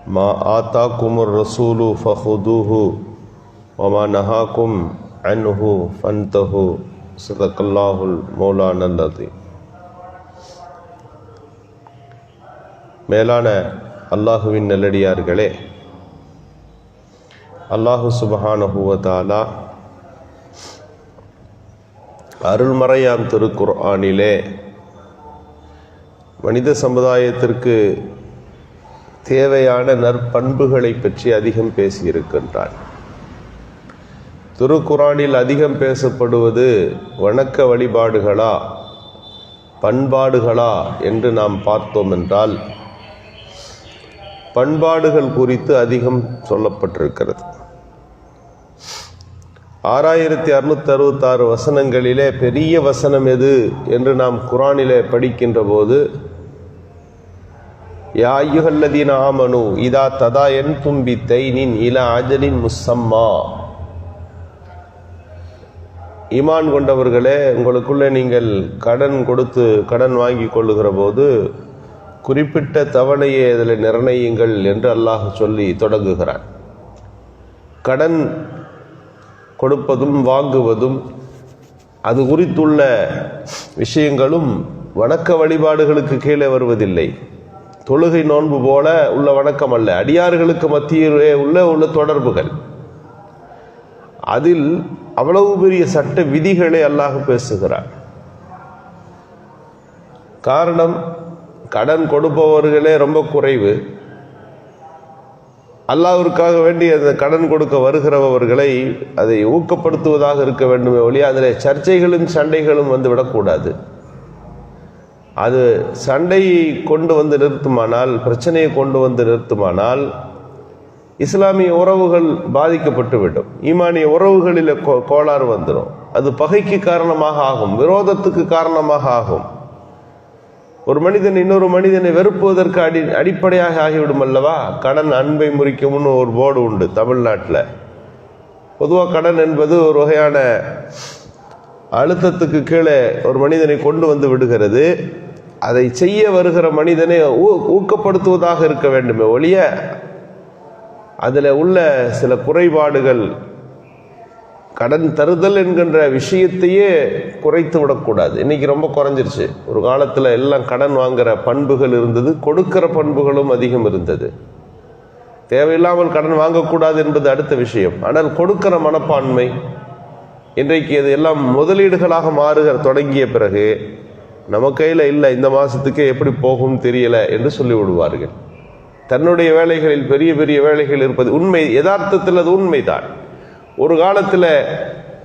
மா ஆத்தாக்குமுர் ரசூலு ஃபஹுதூஹு வமா நஹாக்கும் அன்ஹு ஃபன்தஹு ஸதகல்லாஹுல் மௌலானல் அஸீம். மேலான அல்லாஹுவின் நல்லடியார்களே, அல்லாஹு சுப்ஹானஹு வ தஆலா அருள்மறையாம் திருக்குர்ஆனிலே மனித சமுதாயத்திற்கு தேவையான நற்பண்புகளை பற்றி அதிகம் பேசியிருக்கின்றான். திருக்குர்ஆனில் அதிகம் பேசப்படுவது வணக்க வழிபாடுகளா பண்பாடுகளா என்று நாம் பார்த்தோம் என்றால், பண்பாடுகள் குறித்து அதிகம் சொல்லப்பட்டிருக்கிறது. 6666 வசனங்களிலே பெரிய வசனம் எது என்று நாம் குர்ஆனிலே படிக்கின்ற போது, யா அய்யுஹல்லதீன ஆமனு இதா ததாயன்தும் பிதைனின் இலா அஜலின் முஸம்மா, ஈமான் கொண்டவர்களே, உங்களுக்குள்ளே நீங்கள் கடன் வாங்கி கொள்ளுகிற போது குறிப்பிட்ட தவணையை அதில் நிர்ணயியுங்கள் என்று அல்லாஹ் சொல்லி தொடங்குகிறான். கடன் கொடுப்பதும் வாங்குவதும் அது குறித்துள்ள விஷயங்களும் வணக்க வழிபாடுகளுக்கு கீழே வருவதில்லை. தொழுகை நோன்பு போல உள்ள வணக்கம் அல்ல, அடியார்களுக்கு மத்தியிலே உள்ள தொடர்புகள். அதில் அவ்வளவு பெரிய சட்ட விதிகளை அல்லாஹ் பேசுகிறார். காரணம், கடன் கொடுப்பவர்களே ரொம்ப குறைவு. அல்லாஹ்விற்காக வேண்டி அந்த கடன் கொடுக்க வருகிறவர்களை அதை ஊக்கப்படுத்துவதாக இருக்க வேண்டுமே ஒழிய அதில் சர்ச்சைகளும் சண்டைகளும் வந்து விடக்கூடாது. அது சண்டையை கொண்டு வந்து நிறுத்துமானால், பிரச்சனையை கொண்டு வந்து நிறுத்துமானால் இஸ்லாமிய உறவுகள் பாதிக்கப்பட்டுவிடும். ஈமானிய உறவுகளில் கோளாறு வந்துடும். அது பகைக்கு காரணமாக ஆகும், விரோதத்துக்கு காரணமாக ஆகும். ஒரு மனிதன் இன்னொரு மனிதனை வெறுப்புவதற்கு அடிப்படையாக ஆகிவிடும் அல்லவா. கடன் அன்பை முறிக்கும்னு ஒரு போர்டு உண்டு தமிழ்நாட்டில். பொதுவாக கடன் என்பது ஒரு வகையான அழுத்தத்துக்கு கீழே ஒரு மனிதனை கொண்டு வந்து விடுகிறது. அதை செய்ய வருகிற மனிதனை ஊக்கப்படுத்துவதாக இருக்க வேண்டுமே ஒழிய அதில் உள்ள சில குறைபாடுகள், கடன் தருதல் என்கின்ற விஷயத்தையே குறைத்து விடக்கூடாது. இன்னைக்கு ரொம்ப குறைஞ்சிருச்சு. ஒரு காலத்தில் எல்லாம் கடன் வாங்குகிற பண்புகள் இருந்தது, கொடுக்கிற பண்புகளும் அதிகம் இருந்தது. தேவையில்லாமல் கடன் வாங்கக்கூடாது என்பது அடுத்த விஷயம். ஆனால் கொடுக்கிற மனப்பான்மை இன்றைக்கு அது எல்லாம் முதலீடுகளாக தொடங்கிய பிறகு நம்ம கையில் இல்லை, இந்த மாதத்துக்கே எப்படி போகும் தெரியல என்று சொல்லிவிடுவார்கள். தன்னுடைய வேலைகளில் பெரிய பெரிய வேலைகள் இருப்பது உண்மை. யதார்த்தத்தில் அது உண்மைதான். ஒரு காலத்தில்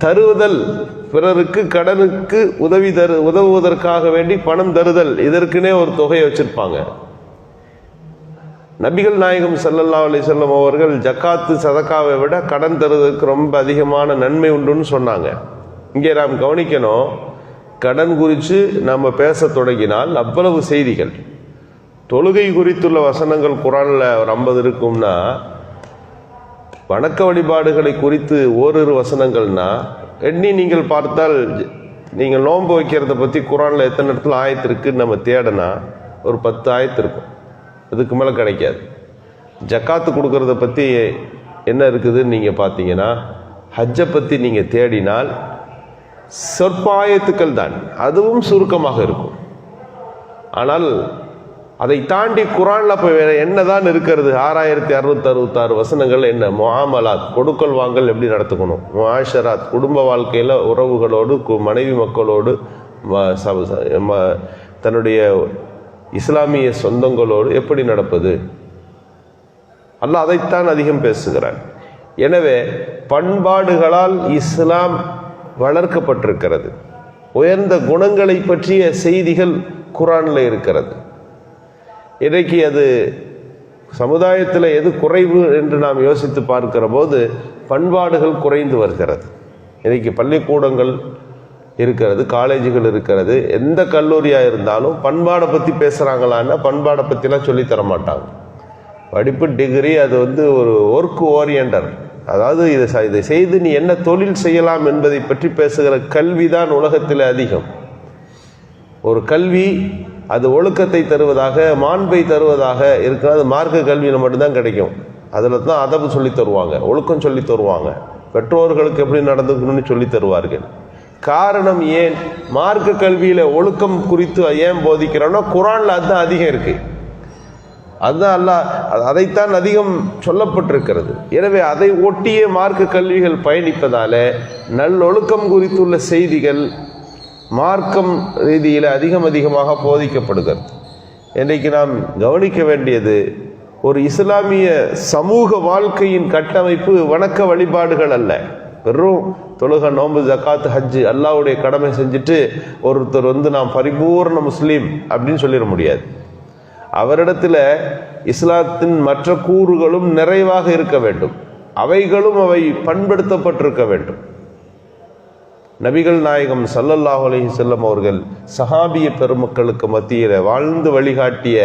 தருவதல், பிறருக்கு கடனுக்கு உதவுவதற்காக வேண்டி பணம் தருதல், இதற்குனே ஒரு தொகையை வச்சிருப்பாங்க. நபிகள் நாயகம் ஸல்லல்லாஹு அலைஹி வஸல்லம் அவர்கள் ஜக்காத்து சதக்காவை விட கடன் தருவதற்கு ரொம்ப அதிகமான நன்மை உண்டுன்னு சொன்னாங்க. இங்கே நாம் கவனிக்கணும், கடன் குறித்து நம்ம பேச தொடங்கினால் அவ்வளவு செய்திகள். தொழுகை குறித்துள்ள வசனங்கள் குர்ஆனில் ஒரு 50 இருக்கும்னா, வணக்க வழிபாடுகளை குறித்து ஓரிரு வசனங்கள்னா எண்ணி நீங்கள் பார்த்தால், நீங்கள் நோன்பு வைக்கிறத பற்றி குர்ஆனில் எத்தனை இடத்துல ஆயத்து இருக்குன்னு நம்ம தேடனா ஒரு 10 ஆயத்து இருக்கும். அதுக்கு மேலே கிடைக்காது. ஜக்காத்து கொடுக்கறத பற்றி என்ன இருக்குதுன்னு நீங்கள் பார்த்தீங்கன்னா, ஹஜ்ஜை பற்றி நீங்கள் தேடினால் சொற்ப ஆயத்துக்கள் தான், அதுவும் சுருக்கமாக இருக்கும். ஆனால் அதை தாண்டி குர்ஆனில் இப்போ வேற என்னதான் இருக்கிறது? 6666 வசனங்கள் என்ன? முஆமலாத், கொடுக்கல் வாங்கல் எப்படி நடத்துக்கணும். முஆஷராத், குடும்ப வாழ்க்கையில் உறவுகளோடு, மனைவி மக்களோடு, தன்னுடைய இஸ்லாமிய சொந்தங்களோடு எப்படி நடப்பது. அல்லாஹ் அதைத்தான் அதிகம் பேசுகிறான். எனவே பண்பாடுகளால் இஸ்லாம் வளர்க்கப்பட்டிருக்கிறது. உயர்ந்த குணங்களை பற்றிய செய்திகள் குர்ஆனில் இருக்கிறது. இன்றைக்கு அது சமுதாயத்தில் எது குறைவு என்று நாம் யோசித்து பார்க்கிற போது பண்பாடுகள் குறைந்து வருகிறது. இன்றைக்கு பள்ளிக்கூடங்கள் இருக்கிறது, காலேஜுகள் இருக்கிறது. எந்த கல்லூரியாக இருந்தாலும் பண்பாடை பற்றி பேசுகிறாங்களான்னா பண்பாடை பற்றிலாம் சொல்லித்தர மாட்டாங்க. படிப்பு டிகிரி அது ஒரு ஒர்க் ஓரியண்டர், அதாவது இதை செய்து நீ என்ன தொழில் செய்யலாம் என்பதை பற்றி பேசுகிற கல்வி தான் உலகத்தில் அதிகம். ஒரு கல்வி அது ஒழுக்கத்தை தருவதாக, மாண்பை தருவதாக இருக்கிறது மார்க்க கல்வியில் மட்டும்தான் கிடைக்கும். அதில் தான் அதபு சொல்லி தருவாங்க, ஒழுக்கம் சொல்லி தருவாங்க, பெற்றோர்களுக்கு எப்படி நடந்துக்கணும்னு சொல்லி தருவார்கள். காரணம் ஏன் மார்க்க கல்வியில ஒழுக்கம் குறித்து ஏன் போதிக்கிறோன்னா, குர்ஆன்ல அதுதான் அதிகம் இருக்கு, அதுதான் அல்லாஹ் அதைத்தான் அதிகம் சொல்லப்பட்டிருக்கிறது. எனவே அதை ஒட்டிய மார்க்க கல்விகள் பயணிப்பதால நல்லொழுக்கம் குறித்துள்ள செய்திகள் மார்க்கம் ரீதியில் அதிகமாக போதிக்கப்படுகிறது. இன்றைக்கு நாம் கவனிக்க வேண்டியது, ஒரு இஸ்லாமிய சமூக வாழ்க்கையின் கட்டமைப்பு வணக்க வழிபாடுகள் அல்ல. வெறும் தொழுகை, நோன்பு, ஜக்காத், ஹஜ்ஜு, அல்லாஹ்வுடைய கடமை செஞ்சுட்டு ஒருத்தர் நாம் பரிபூர்ண முஸ்லீம் அப்படின்னு சொல்லிட முடியாது. அவரிடத்துல இஸ்லாத்தின் மற்ற கூறுகளும் நிறைவாக இருக்க வேண்டும், அவைகளும் அவை பண்படுத்தப்பட்டிருக்க வேண்டும். நபிகள் நாயகம் ஸல்லல்லாஹு அலைஹி வஸல்லம் அவர்கள் சஹாபிய பெருமக்களுக்கு மத்தியில் வாழ்ந்து வழிகாட்டிய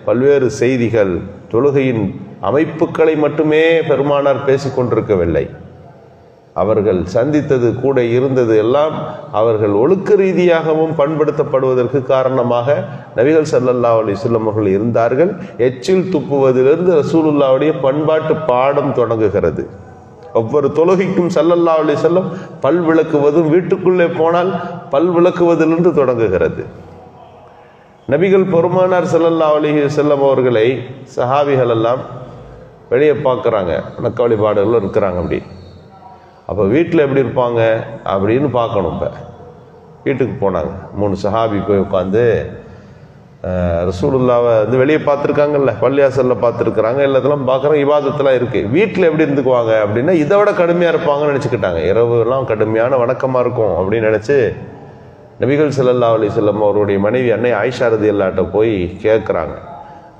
பல்வேறு செய்திகள், தொழுகையின் அமைப்புகளை மட்டுமே பெருமானார் பேசிக்கொண்டிருக்கவில்லை. அவர்கள் சந்தித்தது, கூட இருந்தது எல்லாம் அவர்கள் ஒழுக்க ரீதியாகவும் பண்படுத்தப்படுவதற்கு காரணமாக நபிகள் ஸல்லல்லாஹு அலைஹி வஸல்லம் அவர்கள் இருந்தார்கள். எச்சில் துப்புவதிலிருந்து ரசூலுல்லாஹ்வுடைய பண்பாட்டு பாடம் தொடங்குகிறது. ஒவ்வொரு தொழுகைக்கும் ஸல்லல்லாஹு அலைஹி வஸல்லம் பல் விளக்குவதும், வீட்டுக்குள்ளே போனால் பல் விளக்குவதிலிருந்து தொடங்குகிறது. நபிகள் பெருமானார் ஸல்லல்லாஹு அலைஹி வஸல்லம் அவர்களை சஹாபிகள் எல்லாம் வெளியே பார்க்குறாங்க, வணக்க வழிபாடுகள் இருக்கிறாங்க. அப்போ வீட்டில் எப்படி இருப்பாங்க அப்படின்னு பார்க்கணும். இப்போ வீட்டுக்கு போனாங்க, 3 சஹாபி போய் உட்காந்து ரசூலுல்லாவை வெளியே பார்த்துருக்காங்கல்ல, பள்ளியாசலில் பார்த்துருக்குறாங்க, எல்லாத்தெல்லாம் பார்க்குறாங்க, இபாதத்தெல்லாம் இருக்குது. வீட்டில் எப்படி இருந்துக்குவாங்க அப்படின்னா இதை விட கடுமையாக இருப்பாங்கன்னு நினச்சிக்கிட்டாங்க. இரவுலாம் கடுமையான வணக்கமாக இருக்கும் அப்படின்னு நினச்சி நபிகள் ஸல்லல்லாஹு அலைஹி வஸல்லம் அவருடைய மனைவி அன்னை ஆயிஷா ரலியல்லாஹு போய் கேட்குறாங்க,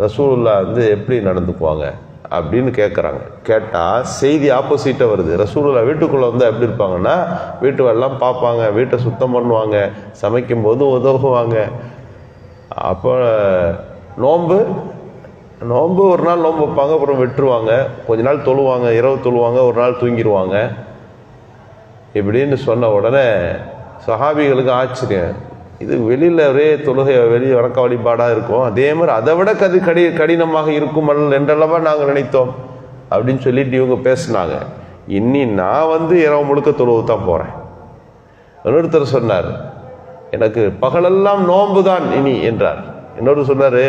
ரசூலுல்லா எப்படி நடந்துக்குவாங்க அப்படின்னு கேட்குறாங்க. கேட்டால் செய்தி ஆப்போசிட்டாக வருது. ரசூலுல்லாஹ் வீட்டுக்குள்ளே எப்படி இருப்பாங்கன்னா, வீட்டு எல்லாம் பார்ப்பாங்க, வீட்டை சுத்தம் பண்ணுவாங்க, சமைக்கும் போது உதவுவாங்க. அப்போ நோன்பு ஒரு நாள் நோன்பு வைப்பாங்க, அப்புறம் விட்டுருவாங்க, கொஞ்ச நாள் தொழுவாங்க, இரவு தொழுவாங்க, ஒரு நாள் தூங்கிடுவாங்க. இப்படின்னு சொன்ன உடனே சஹாபிகளுக்கு ஆச்சரியம். இது வெளியில் ஒரே தொழுகை, வெளியே வணக்க வழிபாடாக இருக்கும், அதே மாதிரி அதை விட கடினமாக இருக்கும் என்றளவா நாங்கள் நினைத்தோம் அப்படின்னு சொல்லிட்டு இவங்க பேசினாங்க. இன்னி நான் இரவு முழுக்க தொழுவு தான் போகிறேன். இன்னொருத்தர் சொன்னார், எனக்கு பகலெல்லாம் நோன்பு தான் இனி என்றார். இன்னொரு சொன்னார்,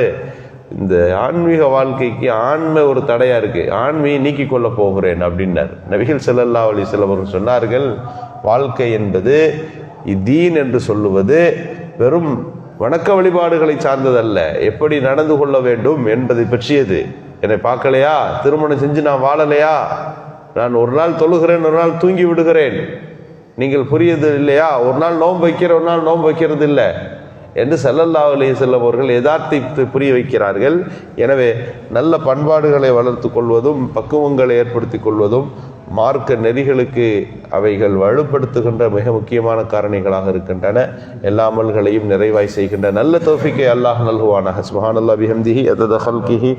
இந்த ஆன்மீக வாழ்க்கைக்கு ஆண்மை ஒரு தடையா இருக்கு, ஆண்மையை நீக்கி கொள்ள போகிறேன் அப்படின்னார். நபிகள் ஸல்லல்லாஹு அலைஹி வஸல்லம் அவர்கள் சொன்னார்கள், வாழ்க்கை என்பது தீன் என்று சொல்லுவது வெறும் வணக்க வழிபாடுகளை சார்ந்ததல்ல, எப்படி நடந்து கொள்ள வேண்டும் என்பதை பற்றியது. என்னை பார்க்கலையா, திருமணம் செஞ்சு நான் வாழலையா, நான் ஒரு நாள் தொழுகிறேன், ஒரு நாள் தூங்கி விடுகிறேன், நீங்கள் புரியுது இல்லையா, ஒரு நாள் நோன்பு வைக்கிற, ஒரு நாள் நோன்பு வைக்கிறது இல்லை என்று ஸல்லல்லாஹு அலைஹி வஸல்லம் அவர்கள் யதார்த்தத்தை புரிய வைக்கிறார்கள். எனவே நல்ல பண்பாடுகளை வளர்த்து கொள்வதும், பக்குவங்களை ஏற்படுத்தி கொள்வதும் மார்க்க நெறிகளுக்கு அவைகள் வலுப்படுத்துகின்ற மிக முக்கியமான காரணிகளாக இருக்கின்றன. எல்லா அமல்களையும் நிறைவாய் செய்கின்ற நல்ல தௌஃபீக்கை அல்லாஹ் நல்குவானாக. சுப்ஹானல்லாஹி பிஹம்திஹி அதத ஹல்கிஹி